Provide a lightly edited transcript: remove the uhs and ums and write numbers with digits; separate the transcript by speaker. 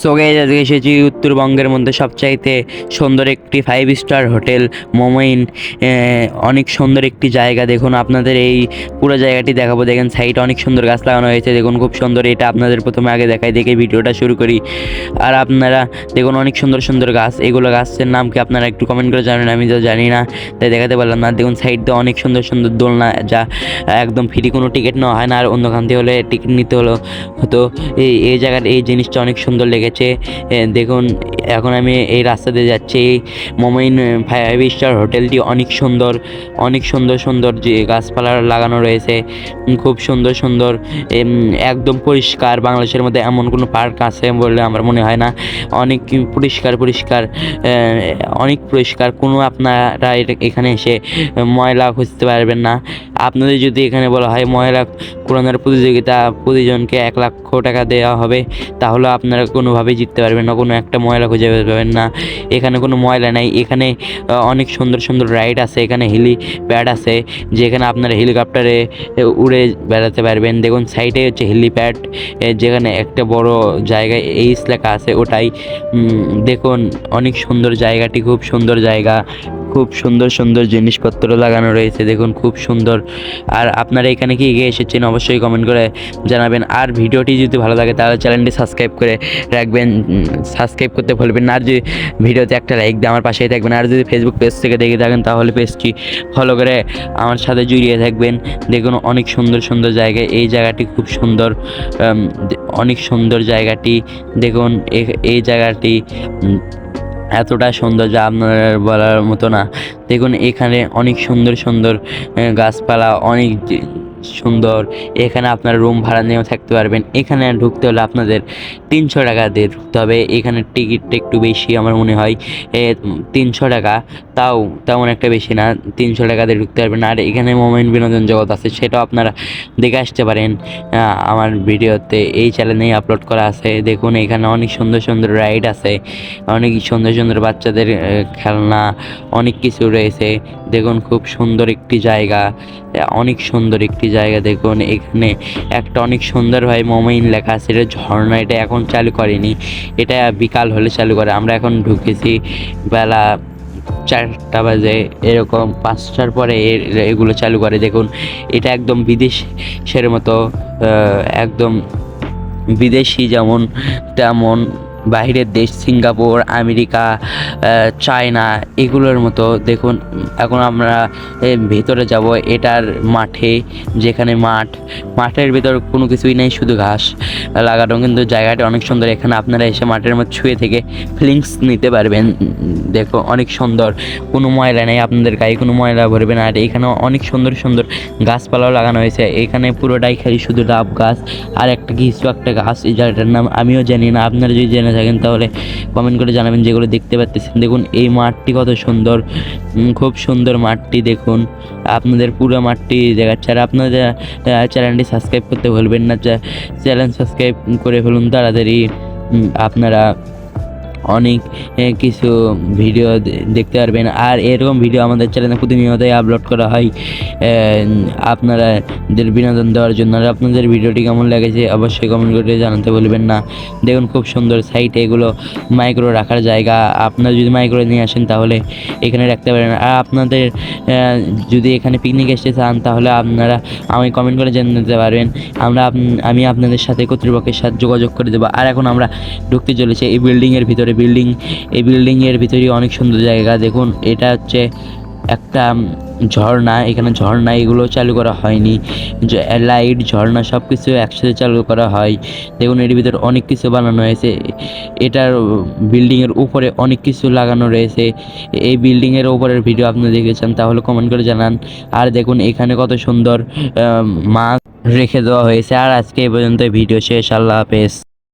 Speaker 1: So guys আজকে এসেছি উত্তরবঙ্গের মধ্যে সবচাইতে সুন্দর একটি 5 স্টার হোটেল মোমাইন। অনেক সুন্দর একটি জায়গা। দেখুন আপনাদের এই পুরো জায়গাটি দেখাবো। দেখেন সাইডে অনেক সুন্দর গাছ লাগানো হয়েছে, দেখুন খুব সুন্দর। এটা আপনাদের প্রথমে আগে দেখাই, দেখে ভিডিওটা শুরু করি। আর আপনারা দেখুন অনেক সুন্দর সুন্দর গাছ। এগুলো গাছের নাম কি আপনারা একটু কমেন্ট করে জানেন, আমি তো জানি না তাই দেখাতে পারলাম না। দেখুন সাইড দিয়ে অনেক সুন্দর সুন্দর দোলনা, যা একদম ফ্রি, কোনো টিকিট নেওয়া হয় না। আর অন্যখান থেকে হলে টিকিট নিতে হতো। এই জায়গার এই জিনিসটা অনেক সুন্দর লেগেছে। দেখুন এখন আমি এই রাস্তা দিয়ে যাচ্ছি। এই মোমাইন 5 স্টার হোটেলটি অনেক সুন্দর, অনেক সুন্দর সুন্দর যে গাছপালা লাগানো রয়েছে, খুব সুন্দর সুন্দর, একদম পরিষ্কার। বাংলাদেশের মধ্যে এমন কোনো পার্ক আছে বলে আমার মনে হয় না। অনেক পরিষ্কার পরিষ্কার, অনেক পরিষ্কার। কোনো আপনারা এখানে এসে ময়লা খুঁজতে পারবেন না। আপনাদের যদি এখানে বলা হয় ময়লা কুড়ানোর প্রতিযোগিতা, প্রতিজনকে 1,00,000 টাকা দেওয়া হবে, তাহলে আপনারা কোনোভাবেই জিততে পারবেন না, কোনো একটা ময়লা খুঁজে পাবেন না। এখানে কোনো ময়লা নাই। এখানে অনেক সুন্দর সুন্দর রাইড আছে, এখানে হেলিপ্যাড আছে, যেখানে আপনারা হেলিকপ্টারে উড়ে বেড়াতে পারবেন। দেখুন সাইডে হচ্ছে হেলিপ্যাড, যেখানে একটা বড় জায়গায় এইস লেখা আছে, ওটাই। দেখুন অনেক সুন্দর জায়গাটি, খুব সুন্দর জায়গা, খুব সুন্দর সুন্দর জিনিসপত্র লাগানো রয়েছে, দেখুন খুব সুন্দর। আর আপনারা এখানে কি এগিয়ে এসেছেন অবশ্যই কমেন্ট করে জানাবেন। আর ভিডিওটি যদি ভালো লাগে তাহলে চ্যানেলটি সাবস্ক্রাইব করে রাখবেন, সাবস্ক্রাইব করতে ভুলবেন না। আর যদি ভিডিওতে একটা লাইক দিয়ে আমার পাশেই থাকবেন। আর যদি ফেসবুক পেজ থেকে দেখে থাকেন তাহলে পেজটি ফলো করে আমার সাথে জড়িয়ে থাকবেন। দেখুন অনেক সুন্দর সুন্দর জায়গা, এই জায়গাটি খুব সুন্দর, অনেক সুন্দর জায়গাটি। দেখুন এই জায়গাটি এতটা সুন্দর যা আপনার বলার মতো না। দেখুন এখানে অনেক সুন্দর সুন্দর গাছপালা, অনেক সুন্দর। এখানে আপনারা রুম ভাড়া নিয়েও থাকতে পারবেন। এখানে ঢুকতে হলে আপনাদের 300 টাকা দিয়ে ঢুকতে হবে। এখানে টিকিটটা একটু বেশি আমার মনে হয়, 300 টাকা, তাও তেমন একটা বেশি না। 300 টাকা দিয়ে ঢুকতে পারবেন। আর এখানে মোমেন্ট বিনোদন জগৎ আছে, সেটাও আপনারা দেখে আসতে পারেন। আমার ভিডিওতে এই চ্যানেলেই আপলোড করা আছে। দেখুন এখানে অনেক সুন্দর সুন্দর রাইড আছে, অনেক সুন্দর সুন্দর বাচ্চাদের খেলনা, অনেক কিছু রয়েছে। দেখুন খুব সুন্দর একটি জায়গা, অনেক সুন্দর একটি জায়গা। দেখুন এখানে একটা অনেক সুন্দর ভাই মোমাইন লেখা আছে, এটা ঝর্ণা। এটা এখন চালু করেনি, এটা বিকাল হলে চালু করে। আমরা এখন ঢুকেছি বেলা 4টা বাজে, এরকম 5টার পরে এগুলো চালু করে। দেখুন এটা একদম বিদেশের মতো, একদম বিদেশি যেমন তেমন, বাইরের দেশ সিঙ্গাপুর, আমেরিকা, চায়না, এগুলোর মতো। দেখুন এখন আমরা ভেতরে যাব এটার মাঠে, যেখানে মাঠের ভেতর কোনো কিছুই নেই, শুধু ঘাস লাগানো, কিন্তু জায়গাটা অনেক সুন্দর। এখানে আপনারা এসে মাঠের মধ্যে শুয়ে থেকে ফিলিংস নিতে পারবেন। দেখো অনেক সুন্দর, কোনো ময়লা নেই, আপনাদের গায়ে কোনো ময়লা ভরবে না। আর এখানে অনেক সুন্দর সুন্দর গাছপালাও লাগানো হয়েছে। এখানে পুরোটাই খালি শুধু ডাব গাছ আর কিছু একটা গাছ, এই জায়গাটার নাম আমিও জানি না। আপনারা যদি জেনে থাকেন তাহলে কমেন্ট করে জানাবেন, যেগুলো দেখতে পাচ্ছেন। দেখুন এই মাঠটি কত সুন্দর, খুব সুন্দর মাঠটি। দেখুন আপনাদের পুরো মাঠটি দেখাচ্ছে। আর আপনাদের চ্যানেলটি সাবস্ক্রাইব করতে ভুলবেন না, চ্যানেল সাবস্ক্রাইব করে ফেলুন তাড়াতাড়ি। আপনারা অনেক কিছু ভিডিও দেখতে পারবেন। আর এরকম ভিডিও আমাদের চ্যানেলে প্রতিনিয়তই আপলোড করা হয় আপনাদের বিনোদন দেওয়ার জন্য। আর আপনাদের ভিডিওটি কেমন লেগেছে অবশ্যই কমেন্ট করে জানাতে বলবেন না। দেখুন খুব সুন্দর সাইটে এগুলো মাইক্রো রাখার জায়গা, আপনারা যদি মাইক্রো নিয়ে আসেন তাহলে এখানে রাখতে পারেন। আর আপনাদের যদি এখানে পিকনিক আসতে চান তাহলে আপনারা আমি কমেন্ট করে জানাতে পারবেন, আমি আপনাদের সাথে কর্তৃপক্ষের সাথে যোগাযোগ করে দেবো। আর এখন আমরা ঢুকতে চলেছি এই বিল্ডিংয়ের ভিতরে। এই বিল্ডিংয়ের ভিতরে অনেক সুন্দর জায়গা। দেখুন এটা হচ্ছে একটা ঝর্ণা, এখানে ঝর্ণা এগুলো চালু করা হয়নি, লাইট ঝর্ণা সব কিছু একসাথে চালু করা হয়। দেখুন এর ভিতরে অনেক কিছু বানানো হয়েছে। এটার বিল্ডিংয়ের উপরে অনেক কিছু লাগানো রয়েছে। এই বিল্ডিংয়ের উপরের ভিডিও আপনি দেখেছেন তাহলে কমেন্ট করে জানান। আর দেখুন এখানে কত সুন্দর মাছ রেখে দেওয়া হয়েছে। আর আজকে এই পর্যন্ত ভিডিও শেষ। আল্লাহ হাফেজ।